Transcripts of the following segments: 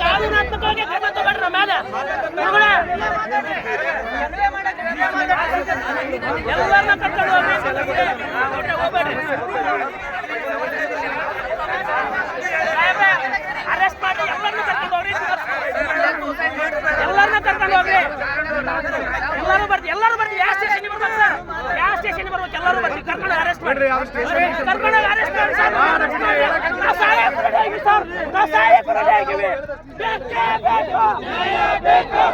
ಕಾನೂನಾತ್ಮಕವಾಗಿ ಕ್ರಮ ತಗೊಂಡ್ರ ಮೇಲೆ ಎಲ್ಲರನ್ನ ಕರ್ಕೊಂಡು ಅರೆಸ್ಟ್ ಮಾಡಿ ಎಲ್ಲರನ್ನೂ ಕರ್ಕೊಂಡು ಹೋಗ್ರಿ. ಎಲ್ಲರನ್ನ ಕರ್ಕೊಂಡು ಹೋಗ್ರಿ. ಎಲ್ಲರೂ ಬರ್ತೀವಿ, ಎಲ್ಲರೂ ಬರ್ತೀವಿ. ಯಾವ ಸ್ಟೇಷನ್ಗೆ ಬರ್ಬೇಕು ಸರ್? ಯಾವ ಸ್ಟೇಷನ್ಗೆ ಬರ್ಬೇಕು? ಎಲ್ಲರೂ ಬರ್ತೀವಿ. ಕರ್ಕೊಂಡು ಅರೆಸ್ಟ್ ಮಾಡಿ, ಕರ್ಕೊಂಡು ಅರೆಸ್ಟ್ ಮಾಡಿ ಸರ್. ನಾವು ಸಹಾಯಕರೇ ಆಗಿವಿ ಸರ್, ನಾವು ಸಹಾಯಕರೇ ಆಗಿವಿ. ಬೇಕೇ ಬೇಕು, ನ್ಯಾಯ ಬೇಕು,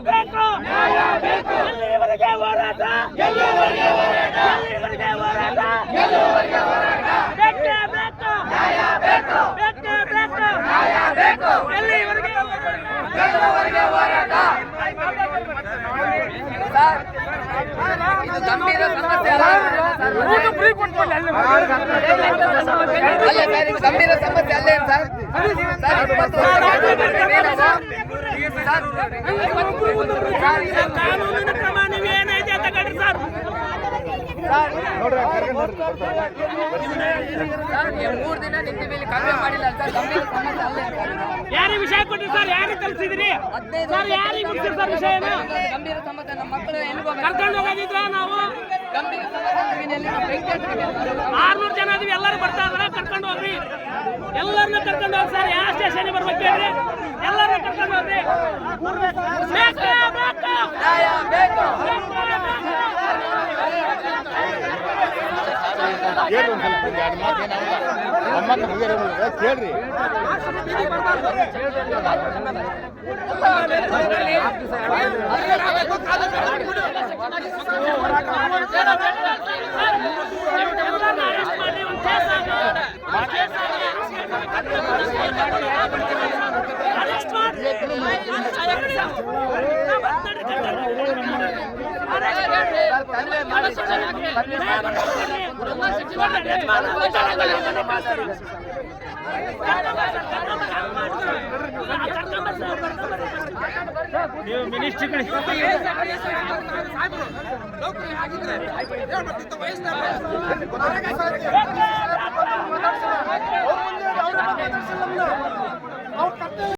ಬೇಕು, ನ್ಯಾಯ ಬೇಕು. ಎಲ್ಲಿವರೆಗೆ ಹೋರಾಟ? ಎಲ್ಲಿವರೆಗೆ ಹೋರಾಟ? ಎಲ್ಲಿವರೆಗೆ ಹೋರಾಟ? ಎಲ್ಲಿವರೆಗೆ ಹೋರಾಟ? ಬೇಕೇ ಬೇಕು, ನ್ಯಾಯ ಬೇಕು, ಬೇಕೇ ಬೇಕು, ನ್ಯಾಯ ಬೇಕು. ಎಲ್ಲಿವರೆಗೆ ಹೋರಾಟ? ಎಲ್ಲಿವರೆಗೆ ಹೋರಾಟ? ಸರ್, ಇದು ಗಂಭೀರ ಸಮಸ್ಯೆ ಅಲ್ಲ. ಇದು ಗಂಭೀರ ಸಮಸ್ಯೆ ಅಲ್ಲೇ ಸರ್. ಕಾನೂನಿನ ಕ್ರಮ ನೀವೇನೈತೆ ಅಂತ ಕಡಿ ಸರ್. 3 ದಿನ ನಿಂತಿವಿ, ಕಡಿಮೆ ಮಾಡಿಲ್ಲ ಸರ್. ಗಂಭೀರ ಸಮಸ್ಯೆ ಅಲ್ಲೇ. ಯಾರಿಗೆ ವಿಷಯ ಕೊಟ್ಟಿರಿ ಸರ್? ಯಾರಿಗೆ ಕಲಿಸಿದ್ರಿ ಸರ್? ಯಾರಿಗೆ ಮುಗಿಸಿರಿ ಸರ್ ವಿಷಯನ? ಗಂಭೀರ ಸಮಸ್ಯೆ. ನಮ್ಮ ಮಕ್ಕಳು ಎಲ್ಲಿಗೆ ಕರ್ಕೊಂಡು ಹೋಗೋದಿದ್ರೆ ನಾವು ಗಂಭೀರ ಸಮಸ್ಯೆ 600 ಜನ ಅದೀವಿ. ಎಲ್ಲರೂ ಬರ್ತಾ ಇದ್ರೆ ಕರ್ಕೊಂಡು ಹೋಗ್ರಿ. ಎಲ್ಲರನ್ನ ಕರ್ಕೊಂಡು ಹೋಗಿ ಸರ್. ಯಾವ ಸ್ಟೇಷನ್ಗೆ ಬರ್ಬೇಕು ಹೇಳ್ರಿ? ಎಲ್ಲರನ್ನ ಕರ್ಕೊಂಡು ಹೋಗ್ರಿ. ಬೇಕೇ ಬೇಕು, ನ್ಯಾಯ ಬೇಕು. ಏನು ಒಂದು ಸ್ವಲ್ಪ ಎರಡು ಮಾತು ಏನಾಗಲ್ಲ ಅಮ್ಮ ಕೇಳ್ರಿ. ನೀವು ಮಿನಿಸ್ಟ್ರಿಗಳು